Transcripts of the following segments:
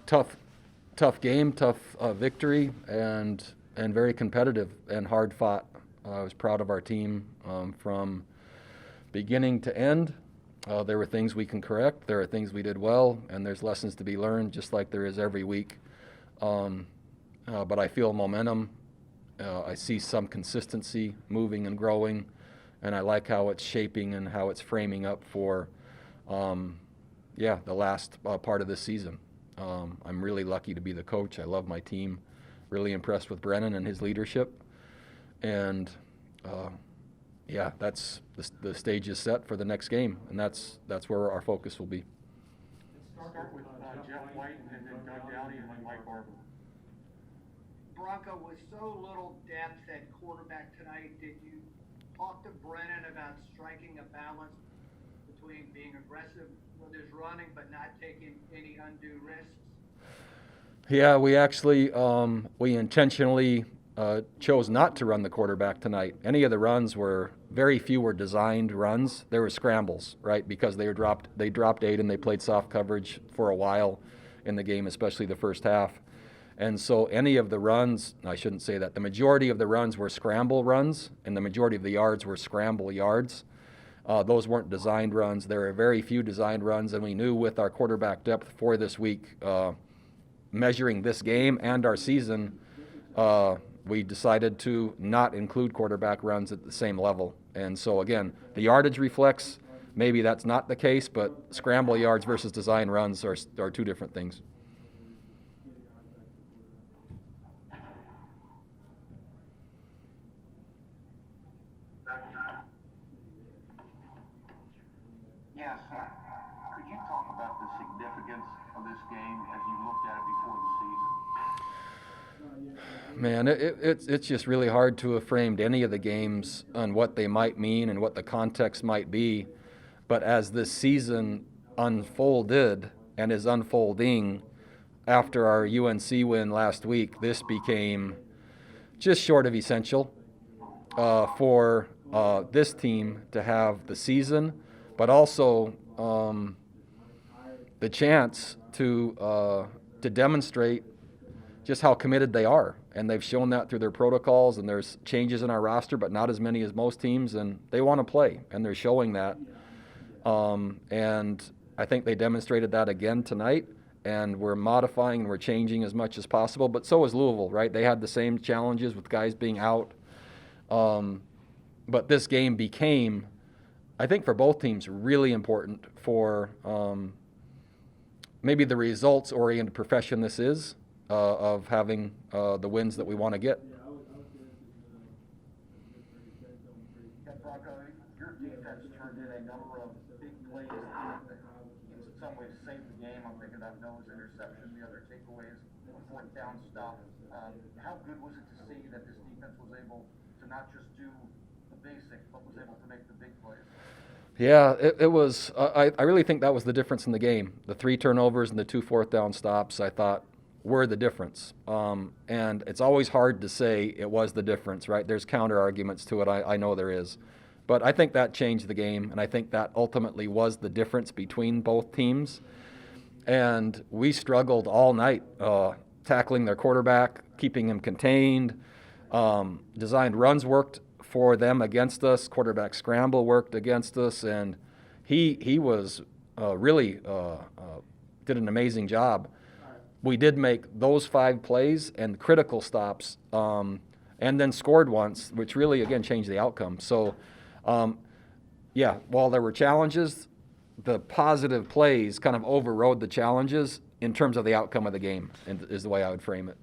tough game, tough victory, and very competitive and hard fought. I was proud of our team from beginning to end. There were things we can correct. There are things we did well, and there's lessons to be learned, just like there is every week. But I feel momentum. I see some consistency moving and growing, and I like how it's shaping and how it's framing up for, the last part of this season. I'm really lucky to be the coach. I love my team. Really impressed with Brennan and his leadership. And that's the stage is set for the next game, and that's where our focus will be. Let's start with Jeff White and then Doug Downey and then Mike Barber. Bronco, with so little depth at quarterback tonight, did you talk to Brennan about striking a balance between being aggressive with his running but not taking any undue risks? Yeah, we actually we intentionally chose not to run the quarterback tonight. Any of the runs very few were designed runs. They were scrambles, right? Because they dropped 8 and they played soft coverage for a while in the game, especially the first half. And so any of the runs, I shouldn't say that, the majority of the runs were scramble runs, and the majority of the yards were scramble yards. Those weren't designed runs. There were very few designed runs, and we knew with our quarterback depth for this week, measuring this game and our season, we decided to not include quarterback runs at the same level. And so again, the yardage reflects maybe that's not the case, but scramble yards versus design runs are two different things. Yes, could you talk about the significance of this game as you looked at it before the season? Man, it's just really hard to have framed any of the games on what they might mean and what the context might be. But as this season unfolded and is unfolding after our UNC win last week, this became just short of essential for this team to have the season, but also the chance to demonstrate just how committed they are. And they've shown that through their protocols, and there's changes in our roster, but not as many as most teams, and they want to play, and they're showing that. And I think they demonstrated that again tonight, and we're modifying and we're changing as much as possible, but so is Louisville, right? They had the same challenges with guys being out. But this game became, I think for both teams, really important for maybe the results-oriented profession this is, of having the wins that we want to get. Bronco, your defense turned in a number of big plays that in some ways saved the game. I'm thinking about Noah's interception, the other takeaways, the fourth down stuff. How good was it to see that this defense was able to not just do the basics, but was able to make the big plays? Yeah, it was. I really think that was the difference in the game. The 3 turnovers and the 2 fourth down stops, I thought, were the difference. And it's always hard to say it was the difference, right? There's counter arguments to it. I know there is. But I think that changed the game, and I think that ultimately was the difference between both teams. And we struggled all night tackling their quarterback, keeping him contained. Designed runs worked for them against us. Quarterback scramble worked against us, and he was really did an amazing job. We did make those 5 plays and critical stops, and then scored once, which really, again, changed the outcome. So, while there were challenges, the positive plays kind of overrode the challenges in terms of the outcome of the game, is the way I would frame it.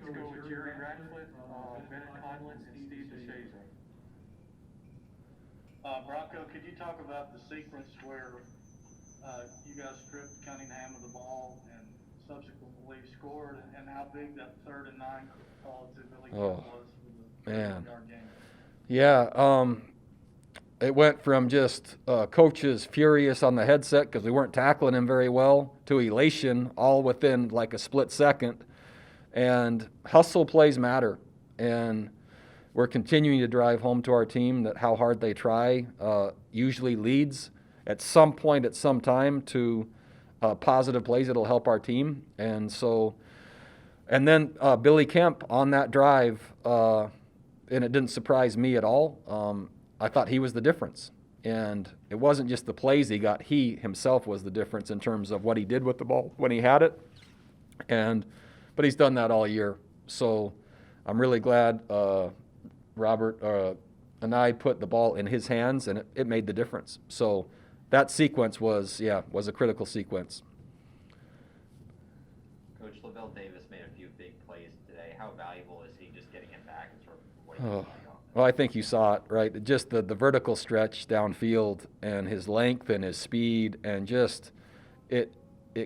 Let's go with Jerry Radcliffe, Bennett Conlon, and Steve DeShazer. Bronco, could you talk about the sequence where you guys stripped Cunningham of the ball and subsequently scored, and how big that 3rd and 9 call to Billy was for the 30-yard game? Yeah, it went from just coaches furious on the headset because we weren't tackling him very well to elation all within like a split second. And hustle plays matter. And we're continuing to drive home to our team that how hard they try usually leads at some point, at some time, to positive plays that'll help our team. And then Billy Kemp on that drive, and it didn't surprise me at all. I thought he was the difference. And it wasn't just the plays he got. He himself was the difference in terms of what he did with the ball when he had it. But he's done that all year. So I'm really glad Robert and I put the ball in his hands, and it made the difference. So that sequence was a critical sequence. Coach, LaVelle Davis made a few big plays today. How valuable is he just getting him back and sort of what he's doing on? Well, I think you saw it, right? Just the vertical stretch downfield and his length and his speed, and just it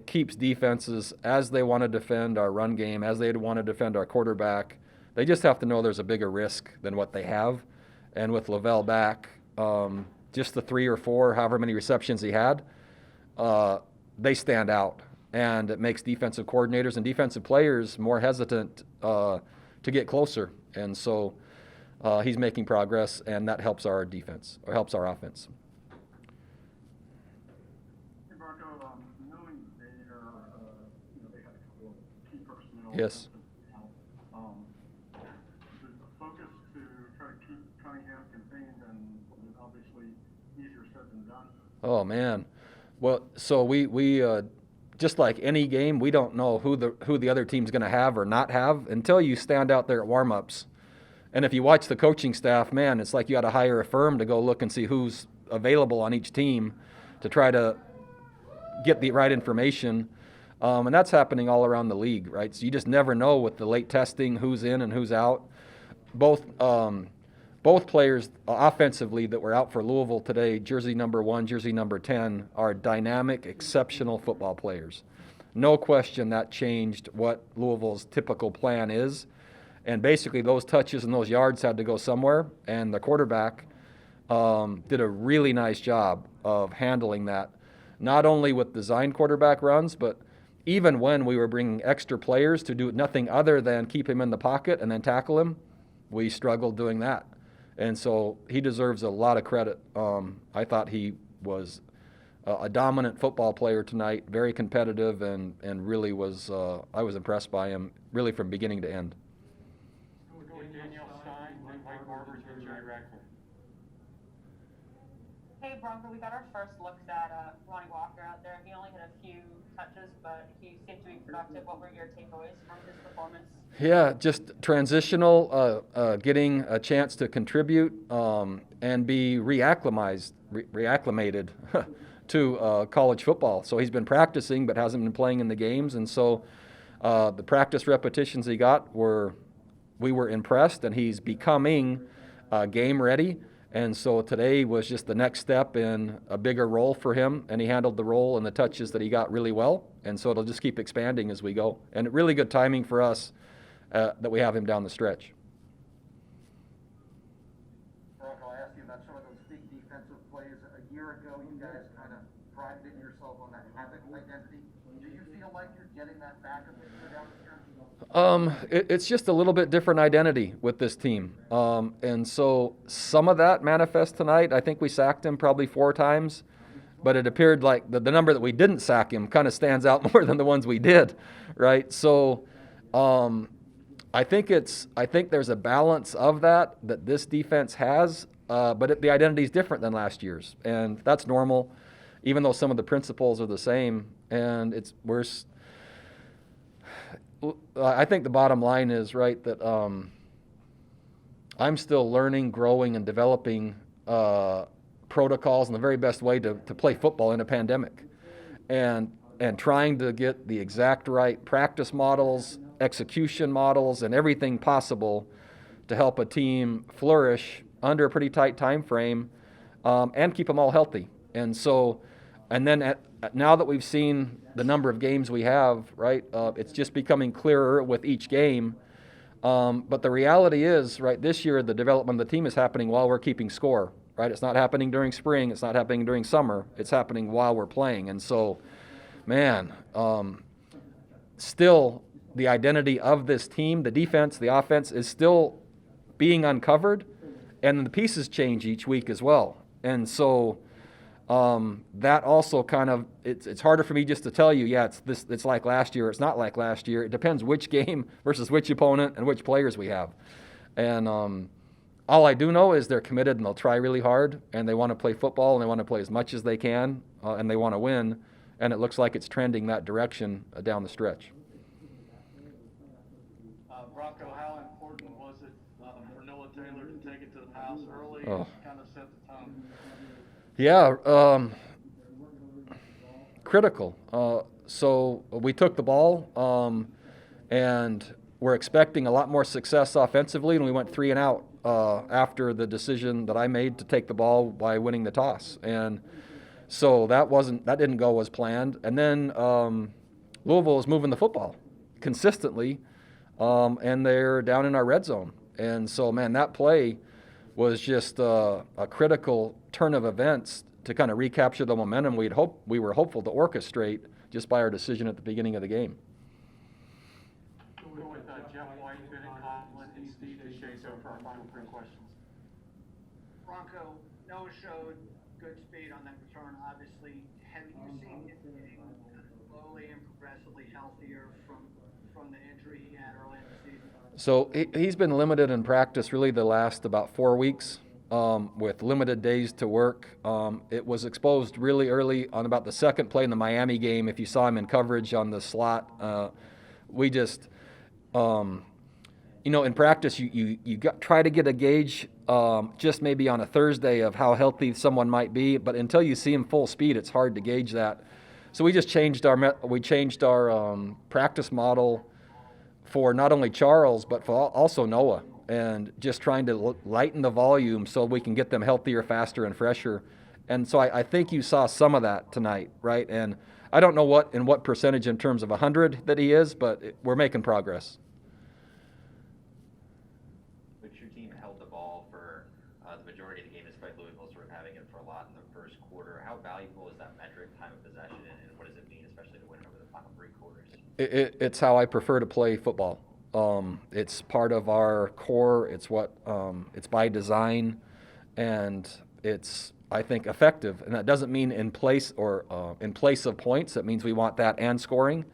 keeps defenses, as they want to defend our run game, as they want to defend our quarterback, they just have to know there's a bigger risk than what they have. And with LaVelle back, just the 3 or 4, however many receptions he had, they stand out. And it makes defensive coordinators and defensive players more hesitant to get closer. And so he's making progress, and that helps our defense, or helps our offense. Hey, Bronco, knowing they are, they had a couple of key personnel. Yes. Is the focus to try to keep Cunningham contained, and obviously easier said than done? Oh, man. Well, so we just like any game, we don't know who the other team's going to have or not have until you stand out there at warm-ups. And if you watch the coaching staff, man, it's like you got to hire a firm to go look and see who's available on each team to try to get the right information. And that's happening all around the league, right? So you just never know with the late testing who's in and who's out. Both players offensively that were out for Louisville today, jersey number 1, jersey number 10, are dynamic, exceptional football players. No question that changed what Louisville's typical plan is. And basically those touches and those yards had to go somewhere, and the quarterback did a really nice job of handling that, not only with design quarterback runs, but even when we were bringing extra players to do nothing other than keep him in the pocket and then tackle him, we struggled doing that. And so he deserves a lot of credit. I thought he was a dominant football player tonight, very competitive, and really was I was impressed by him really from beginning to end. Danielle Stein, Mike Barbers, and Jerry Radcliffe. Hey Bronco, we got our first looks at Ronnie Walker out there. He only had a few touches, but he seemed to be productive. What were your takeaways from his performance? Yeah, just transitional, getting a chance to contribute and be reacclimated to college football. So he's been practicing but hasn't been playing in the games, and so the practice repetitions he got we were impressed, and he's becoming game ready. And so today was just the next step in a bigger role for him, and he handled the role and the touches that he got really well. And so it'll just keep expanding as we go. And really good timing for us that we have him down the stretch. Bronco, I asked you about some of those big defensive plays. A year ago, you guys kind of prided yourself on that havoc identity. Do you feel like you're getting that back as we go down the stretch? It's just a little bit different identity with this team. And so some of that manifests tonight. I think we sacked him probably 4 times, but it appeared like the number that we didn't sack him kind of stands out more than the ones we did, right? So I think there's a balance of that this defense has, but the identity is different than last year's, and that's normal, even though some of the principles are the same. And I think the bottom line is, right, that I'm still learning, growing, and developing protocols and the very best way to play football in a pandemic, and trying to get the exact right practice models, execution models, and everything possible to help a team flourish under a pretty tight time frame and keep them all healthy. And so, and then now that we've seen the number of games we have, right, it's just becoming clearer with each game. But the reality is, right, this year the development of the team is happening while we're keeping score, right? It's not happening during spring. It's not happening during summer. It's happening while we're playing. And so, man, still the identity of this team, the defense, the offense, is still being uncovered, and the pieces change each week as well. And so that also kind of, it's harder for me just to tell you, yeah, it's like last year, it's not like last year. It depends which game versus which opponent and which players we have. And all I do know is they're committed and they'll try really hard, and they want to play football and they want to play as much as they can, and they want to win. And it looks like it's trending that direction down the stretch. Bronco, how important was it for Noah Taylor to take it to the house early Oh. and kind of set the tone? Yeah, critical. So we took the ball, and we're expecting a lot more success offensively, and we went 3 and out after the decision that I made to take the ball by winning the toss. And so that didn't go as planned. And then Louisville is moving the football consistently, and they're down in our red zone. And so, man, that play was just a critical turn of events to kind of recapture the momentum we were hopeful to orchestrate just by our decision at the beginning of the game. We'll go with Jeff White, Ben Conlon, and Steve DeShazo for our final 3 questions. Bronco, Noah showed good speed on that return, obviously. Have you seen him getting slowly and progressively healthier from the injury he had early in the season? So he's been limited in practice really the last about 4 weeks with limited days to work. It was exposed really early on about the second play in the Miami game. If you saw him in coverage on the slot, we just, in practice you try to get a gauge just maybe on a Thursday of how healthy someone might be, but until you see him full speed, it's hard to gauge that. So we just changed our practice model for not only Charles, but for also Noah, and just trying to lighten the volume so we can get them healthier, faster, and fresher. And so I think you saw some of that tonight, right? And I don't know what percentage in terms of 100 that he is, but we're making progress. But your team held the ball for the majority of the game, despite Louisville sort of having it for a lot in the first quarter. How valuable is that metric, time of possession, and what does it mean, especially to win over the final 3 quarters? It's how I prefer to play football. It's part of our core. It's by design, and it's, I think, effective. And that doesn't mean in place of points. It means we want that and scoring.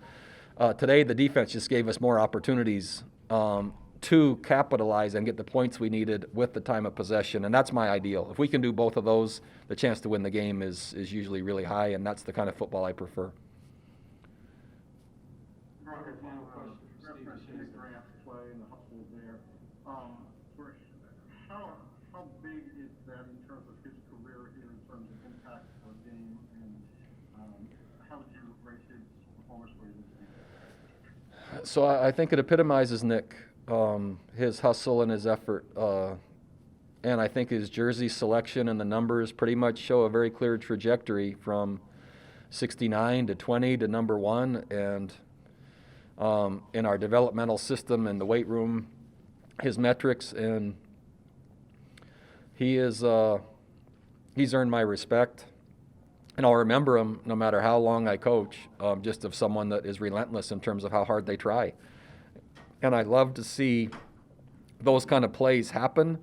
Today, the defense just gave us more opportunities to capitalize and get the points we needed with the time of possession, and that's my ideal. If we can do both of those, the chance to win the game is usually really high, and that's the kind of football I prefer. Robert, final question. Reference to the draft play and the hustle there. How big is that in terms of his career here, in terms of impact for a game, and how would you rate his performance for you this game? So I think it epitomizes Nick, his hustle and his effort. And I think his jersey selection and the numbers pretty much show a very clear trajectory from 69 to 20 to number 1. And in our developmental system in the weight room, his metrics, and he's earned my respect. And I'll remember him no matter how long I coach, just of someone that is relentless in terms of how hard they try. And I love to see those kind of plays happen,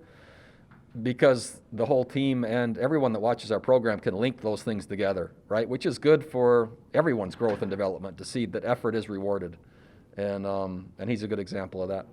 because the whole team and everyone that watches our program can link those things together, right? Which is good for everyone's growth and development, to see that effort is rewarded. And he's a good example of that.